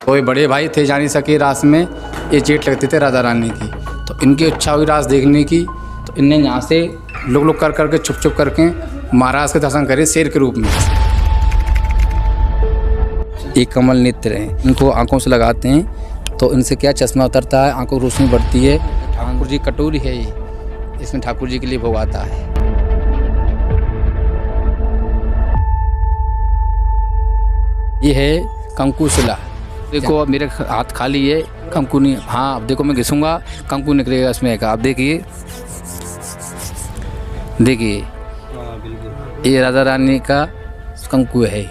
कोई बड़े भाई थे, जा नहीं सके रास में, ये जेठ लगते थे राधा रानी की। तो इनकी इच्छा हुई रास देखने की, तो इनने यहाँ से लुक लुक कर करके छुप छुप करके महाराज के दर्शन करे शेर के रूप में। एक कमल नेत्र हैं, इनको आंखों से लगाते हैं तो इनसे क्या चश्मा उतरता है, आंखों की रोशनी बढ़ती है। ठाकुर जी कटोरी है ये, इसमें ठाकुर जी के लिए भोग आता है। ये है कंकु शिला। देखो अब मेरे हाथ खाली है, कंकु नहीं। हाँ अब देखो मैं घिसूंगा, कंकु निकलेगा इसमें एक। आप देखिए देखिए, ये राधा रानी का कंकु है।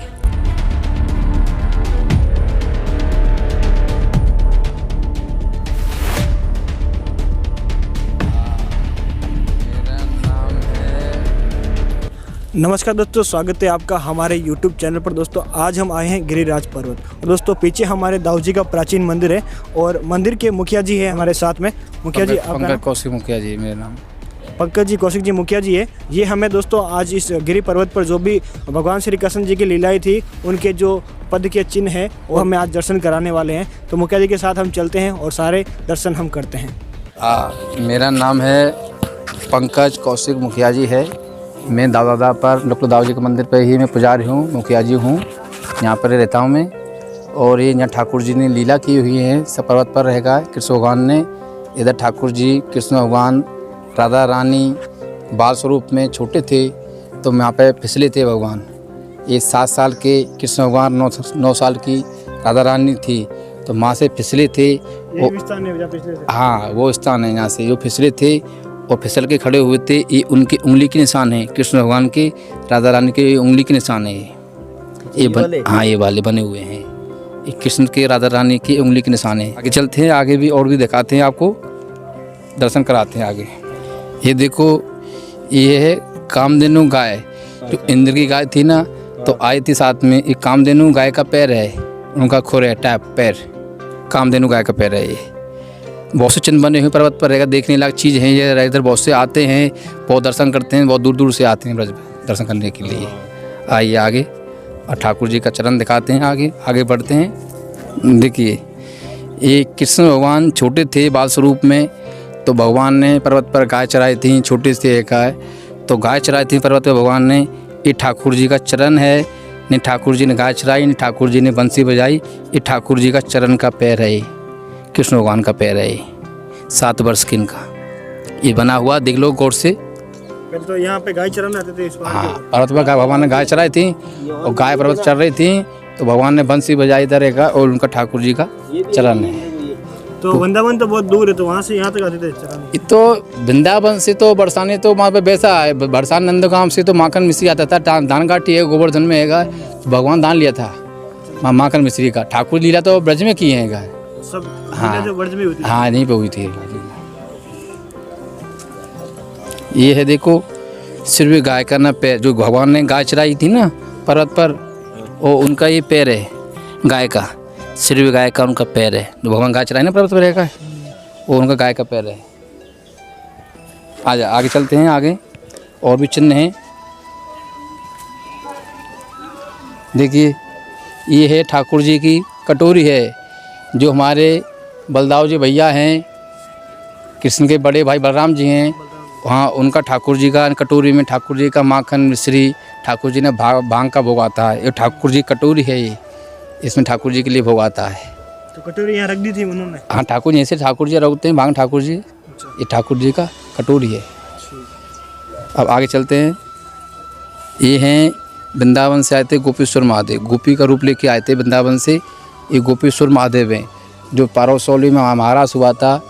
नमस्कार दोस्तों, स्वागत है आपका हमारे YouTube चैनल पर। दोस्तों आज हम आए हैं गिरिराज पर्वत। और दोस्तों पीछे हमारे दाऊ जी का प्राचीन मंदिर है और मंदिर के मुखिया जी है हमारे साथ में। मुखिया जी आपका पंकज कौशिक मुखिया जी मेरा नाम। पंकज जी कौशिक जी मुखिया जी है। ये हमें दोस्तों आज इस गिरि पर्वत पर जो भी भगवान श्री कृष्ण जी की लीलाएं थी, उनके जो पद के चिन्ह हैं वो हमें आज दर्शन कराने वाले हैं। तो मुखिया जी के साथ हम चलते हैं और सारे दर्शन हम करते हैं। मेरा नाम है पंकज कौशिक मुखिया जी है। मैं दादा पर डॉक्टर दाऊ जी के मंदिर पर ही मैं पुजारी हूँ, मुखिया जी हूँ। यहाँ पर रहता हूँ मैं। और ये यहाँ ठाकुर जी ने लीला की हुई है, सब पर्वत पर रहेगा कृष्ण भगवान ने। इधर ठाकुर जी कृष्ण भगवान राधा रानी बाल स्वरूप में छोटे थे, तो यहाँ पे फिसले थे भगवान। ये 7 साल के कृष्ण भगवान, 9 साल की राधा रानी थी, तो माँ से फिसले थे। हाँ वो स्थान है, यहाँ से जो फिसले थे और फिसल के खड़े हुए थे। ये उनकी उंगली के निशान है, कृष्ण भगवान के राधा रानी के उंगली के निशान है ये। हाँ ये वाले बने हुए हैं, ये कृष्ण के राधा रानी की उंगली के निशान है। आगे चलते हैं, आगे भी और भी दिखाते हैं, आपको दर्शन कराते हैं आगे। ये देखो, ये है कामधेनु गाय, जो इंद्र की गाय थी ना, तो आई थी साथ में। ये कामधेनु गाय का पैर है, उनका खुर है, टैप पैर, कामधेनु गाय का पैर है। ये बहुत से चिन्ह बने हुए पर्वत पर रहेगा, देखने लायक चीज़ है ये। इधर बहुत से आते हैं, बहुत दर्शन करते हैं, बहुत दूर दूर से आते हैं ब्रज दर्शन करने के लिए। आइए आगे और ठाकुर जी का चरण दिखाते हैं। आगे बढ़ते हैं। देखिए ये कृष्ण भगवान छोटे थे बाल स्वरूप में, तो भगवान ने पर्वत पर गाय चराई थी, छोटी सी एक गाय, तो गाय चराई थी पर्वत पर भगवान ने। ये ठाकुर जी का चरण है, नहीं ठाकुर जी ने गाय चराई, नहीं ठाकुर जी ने बंसी बजाई। ये ठाकुर जी का चरण का पैर है, कृष्ण भगवान का पैर है। 7 वर्ष की इनका ये बना हुआ, देख लो गौर से। पहले तो यहाँ पे गाय चराने आते थे इस बार। हाँ पर्वत पर भगवान ने गाय चराई थी, और गाय पर्वत चढ़ रही थी, तो भगवान ने बंसी बजाई इधर एक, और उनका ठाकुर जी का चरण है। तो वृंदावन तो बहुत दूर है, तो वहाँ से यहाँ तक आते थे चराने। ये तो वृंदावन से तो बरसाने तो वहाँ पे वैसा है, बरसान नंदगांव से तो माखन मिश्री आता था। दान घाटी है, गोवर्धन में है, तो भगवान दान लिया था माखन मिश्री का। ठाकुर लीला तो ब्रज में किए हैं गाय सब। हाँ जो ब्रज में हुई थी। हाँ नहीं पे हुई थी। ये है देखो, सिर्फ गाय का ना पैर, जो भगवान ने गाय चराई थी ना पर्वत पर, वो उनका ये पैर है गाय का। सिर्फ गाय का उनका पैर है, जो भगवान गाय चराई ना पर्वत पर रहेगा, वो उनका गाय का पैर है। आगे चलते हैं, आगे और भी चिन्ह हैं। देखिए ये है ठाकुर जी की कटोरी है, जो हमारे बलदाऊ जी भैया हैं, कृष्ण के बड़े भाई बलराम जी हैं, वहाँ उनका ठाकुर जी का कटोरी में ठाकुर जी का माखन मिश्री, ठाकुर जी ने भांग का भोग आता है। ये ठाकुर जी कटोरी है, ये इसमें ठाकुर जी के लिए भोग आता है। तो कटोरी यहाँ रख दी थी उन्होंने। हाँ ठाकुर जी से ठाकुर जी रखते हैं भांग, ठाकुर जी। ये ठाकुर जी का कटोरी है। अब आगे चलते हैं। ये हैं वृंदावन से आए थे गोपीश्वर महादेव, गोपी का रूप लेके आए थे वृंदावन से। ये गोपीश्वर महादेव हैं, जो पारसौली में महारास हुआ था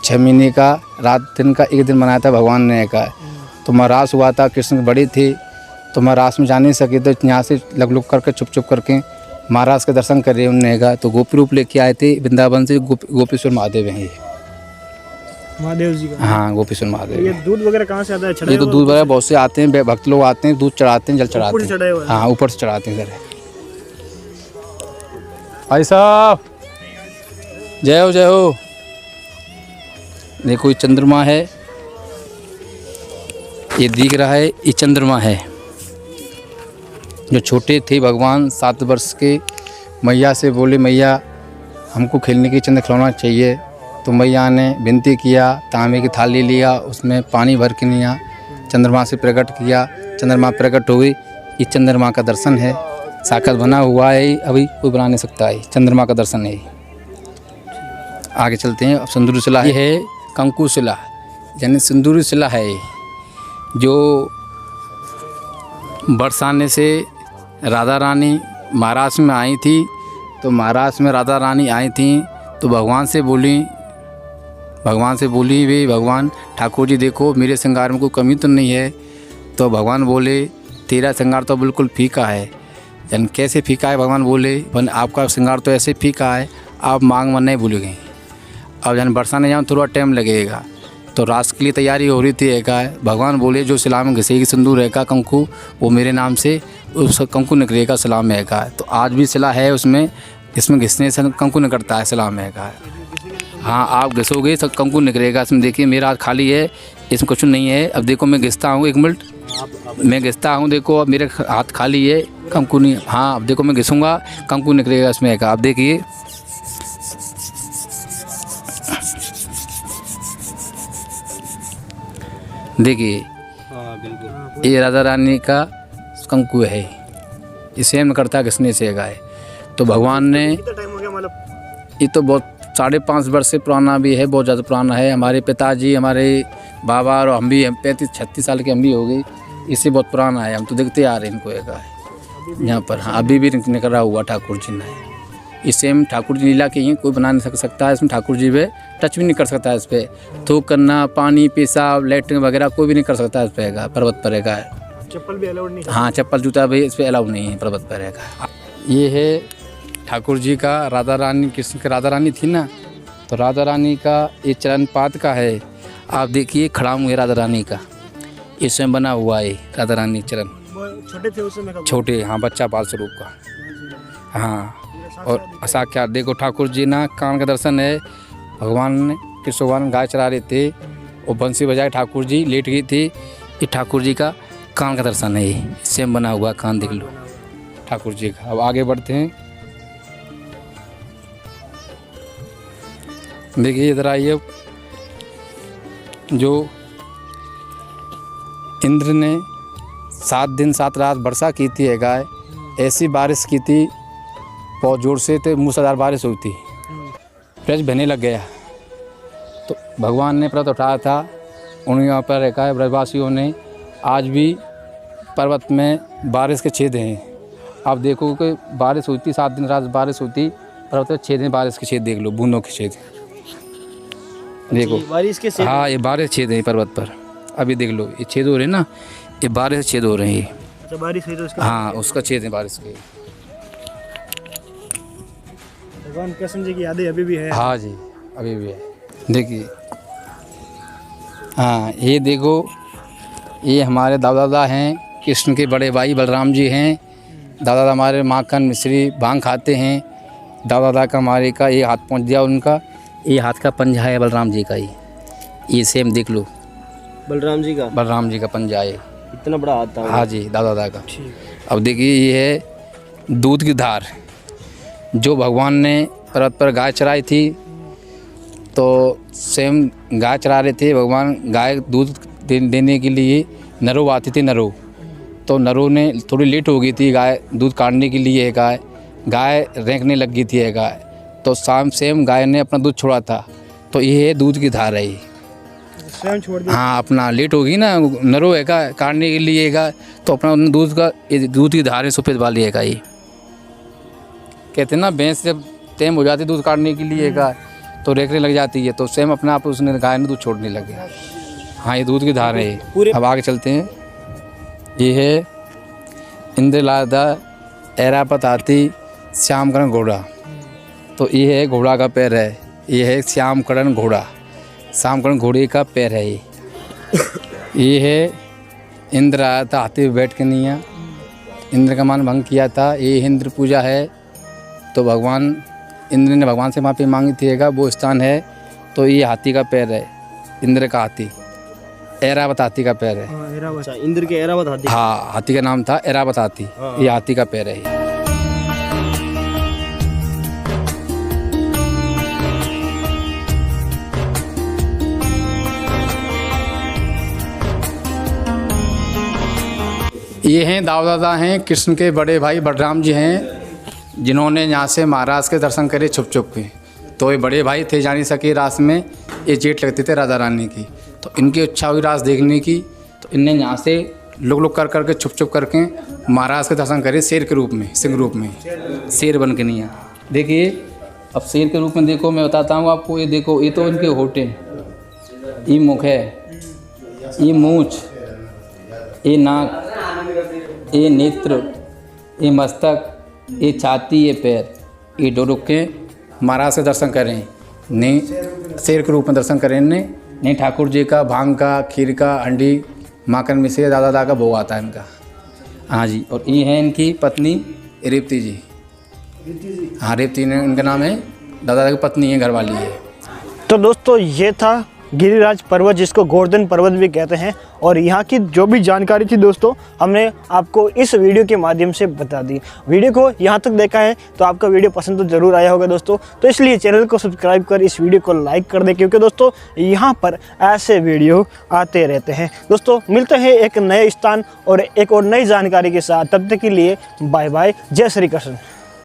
6 महीने का, रात दिन का 1 दिन मनाया था भगवान ने का। तो महारास हुआ था, कृष्ण बड़े थे, तो महारास में जा नहीं सके, तो यहाँ से लग करके छुप करके महाराज के दर्शन कर रहे उनने का। तो गोपी रूप लेके आए थे वृंदावन से, गोपीश्वर महादेव हैं ये, महादेव जी का। हाँ गोपीश्वर महादेव। ये दूध वगैरह कहाँ से आता है? ये तो दूध वगैरह बहुत से आते हैं, भक्त लोग आते हैं, दूध चढ़ाते हैं, जल चढ़ाते हैं। हाँ ऊपर से चढ़ाते हैं। सर भाई साहब जय हो जय हो। देखो ये चंद्रमा है, ये दिख रहा है, ये चंद्रमा है। जो छोटे थे भगवान 7 वर्ष के, मैया से बोले मैया हमको खेलने की चंद खिलौना चाहिए। तो मैया ने विनती किया, तांबे की थाली लिया, उसमें पानी भर के लिया, चंद्रमा से प्रकट किया, चंद्रमा प्रकट हुई। ये चंद्रमा का दर्शन है, साक्षात बना हुआ है, अभी कोई बना नहीं सकता है, चंद्रमा का दर्शन है। आगे चलते हैं। अब सिंदूरी शिला ये है, कंकु शिला यानी सिंदूरी शिला है, जो बरसाने से राधा रानी महाराष्ट्र में आई थी। तो महाराष्ट्र में राधा रानी आई थी तो भगवान से बोली वे भगवान ठाकुर जी देखो मेरे श्रृंगार में कोई कमी तो नहीं है। तो भगवान बोले तेरा श्रृंगार तो बिल्कुल फीका है। यानी कैसे फीका है? भगवान बोले आपका श्रृंगार तो ऐसे फीका है, आप मांग मन नहीं भूलेंगे। अब यानी बरसाने जाऊँ थोड़ा टाइम लगेगा। तो रास के लिए तैयारी हो रही थी। एक भगवान बोले जो शिला में घिसेगी सिंदूर है का कंकु, वो मेरे नाम से उस कंकु निकलेगा शिला में है। तो आज भी शिला है उसमें, इसमें घिसने से कंकु निकलता है शिला में है। हाँ, आप घिसोगे तो कंकु निकलेगा इसमें। देखिए मेरा हाथ खाली है, इसमें कुछ नहीं है। अब देखो मैं घिसता हूँ, एक मिनट मैं घिसता हूँ, देखो अब मेरे हाथ खाली है, कंकु नहीं। हाँ, अब देखो मैं घिसूँगा, कंकु निकलेगा इसमें है। आप देखिए देखिए ये राधा रानी का कंकु है, इसे हम करता घिसने से है। तो भगवान ने कितना टाइम हो गया मतलब? ये तो बहुत 5.5 वर्ष से पुराना भी है, बहुत ज़्यादा पुराना है। हमारे पिताजी, हमारे बाबा और हम भी 35-36 साल के हम भी हो गए। इससे बहुत पुराना है, हम तो देखते आ रहे हैं इनको एक यहाँ पर। हाँ, अभी भी निकला हुआ ठाकुर जी ने। इससे हम ठाकुर जी लीला के ही, कोई बना नहीं सकता है इसमें। ठाकुर जी पे टच भी नहीं कर सकता है इस पर। थूक करना, पानी, पेशाब, लैट्रिन वगैरह कोई भी नहीं कर सकता है इस पर। पर्वत पर रहेगा। चप्पल भी अलाउड नहीं? हाँ, चप्पल जूता भी इस पर अलाउड नहीं है, पर्वत पर रहेगा। ये है ठाकुर जी का, राधा रानी, कृष्ण की राधा रानी थी ना, तो राधा रानी का ये चरण पात का है। आप देखिए खड़ा हुए राधा रानी का, इसमें बना हुआ है राधा रानी चरण। छोटे थे उस समय का? छोटे, हाँ, बच्चा पाल स्वरूप का। हाँ, और साक्षात देखो ठाकुर जी ना कान का दर्शन है। भगवान ने, कृष्ण भगवान गाय चरा रहे थे और बंसी बजाए ठाकुर जी लेट गई थी। ये ठाकुर जी का कान का दर्शन है, इससे बना हुआ कान देख लो ठाकुर जी का। अब आगे बढ़ते हैं। देखिए इधर आइए, जो इंद्र ने 7 दिन 7 रात वर्षा की थी है गाय, ऐसी बारिश की थी बहुत ज़ोर से, तो मूसलाधार बारिश हुई थी, ब्रज बहने लग गया। तो भगवान ने पर्वत उठाया था, उन यहाँ पर रखा है ब्रजवासियों ने। आज भी पर्वत में बारिश के छेद हैं। आप देखो कि बारिश होती 7 दिन रात बारिश होती, पर्वत में छेद हैं, बारिश के छेद देख लो, बूंदों के छेद देखो। बारिश के छेद? हाँ, ये बारिश छेद हैं पर्वत पर। अभी देख लो ये छेद हो रहे हैं ना, ये बारिश छेद हो रहे हैं। अच्छा, बारिश हुई तो उसका? हाँ, उसका छेद है बारिश के। भगवान कृष्ण जी की यादें अभी भी है? हाँ जी, अभी भी है। देखिए, हाँ, ये देखो, ये हमारे दादा हैं, कृष्ण के बड़े भाई बलराम जी हैं। दादा हमारे माखन मिश्री भांग खाते हैं। दादा का हमारे का ये हाथ पहुँच दिया उनका, ये हाथ का पंजा है बलराम जी का। ये सेम देख लो, बलराम जी का पंजा है, इतना बड़ा हाथ था? हाँ जी, दादा का। अब देखिए ये है दूध की धार, जो भगवान ने पर्वत पर गाय चराई थी। तो सेम गाय चरा रहे थे भगवान, गाय दूध देने के लिए नरो आती थी, नरो। तो नरो ने थोड़ी लेट हो गई थी गाय दूध काटने के लिए। गाय रेंकने लग गई थी गाय, तो सेम गाय ने अपना दूध छोड़ा था। तो ये है दूध की धार है, स्वयं छोड़ दिया? हाँ, अपना लेट होगी ना, नरो है का काटने के लिए है, तो अपना दूध का, ये दूध की धार है सफ़ेद वाली है। ये कहते हैं ना, भैंस जब टाइम हो जाती दूध काटने के लिए है तो रेखने लग जाती है, तो सेम अपना आप उसने गाय ने दूध छोड़ने लगे। हाँ, ये दूध की धार है। अब आगे चलते हैं। ये है इंद्रलादा ऐरापत हाथी श्यामकरण घोड़ा। तो ये है घोड़ा का पैर है, ये है श्यामकरण घोड़ा, श्यामकरण घोड़े का पैर है। ये है इंद्र आया था हाथी पे बैठ के निया, इंद्र का मान भंग किया था। ये इंद्र पूजा है, तो भगवान इंद्र ने भगवान से माफ़ी मांगी थी, वो स्थान है। तो ये हाथी का पैर है, इंद्र का हाथी, ऐरावत हाथी का पैर है। अच्छा, इंद्र के ऐरावत हाथी? हाँ, हाथी का नाम था ऐरावत हाथी। ये हाथी का पैर है। ये हैं दादा हैं कृष्ण के बड़े भाई बलराम जी हैं, जिन्होंने यहाँ से महाराज के दर्शन करे छुप छुप के। तो ये बड़े भाई थे, जा नहीं सके रास में, ये जेठ लगते थे राधा रानी की। तो इनकी इच्छा हुई रास देखने की, तो इनने यहाँ से लुक लुक कर करके छुप छुप करके महाराज के दर्शन करे शेर के रूप में, सिंह रूप में, शेर बन के नहीं है। देखिए अब शेर के रूप में देखो, मैं बताता हूँ आपको। ये देखो, ये तो इनके होठे, ये मुख है, ये मूँछ, ये नाक, ये नेत्र, ये मस्तक, ये छाती, ये पैर, ये दो रुक के महाराज के दर्शन करें। नहीं शेर के रूप में दर्शन करें नहीं ठाकुर जी का भांग का, खीर का, अंडी, माखन में से दादा का भोग आता है इनका। हाँ जी। और ये है इनकी पत्नी रेवती जी। हाँ रेवती ने इनका नाम है, दादा की पत्नी है, घरवाली है। तो दोस्तों ये था गिरिराज पर्वत, जिसको गोवर्धन पर्वत भी कहते हैं। और यहाँ की जो भी जानकारी थी दोस्तों, हमने आपको इस वीडियो के माध्यम से बता दी। वीडियो को यहाँ तक देखा है तो आपका वीडियो पसंद तो ज़रूर आया होगा दोस्तों। तो इसलिए चैनल को सब्सक्राइब कर इस वीडियो को लाइक कर दें, क्योंकि दोस्तों यहाँ पर ऐसे वीडियो आते रहते हैं। दोस्तों मिलते हैं एक नए स्थान और एक और नई जानकारी के साथ। तब तक के लिए बाय बाय, जय श्री कृष्ण।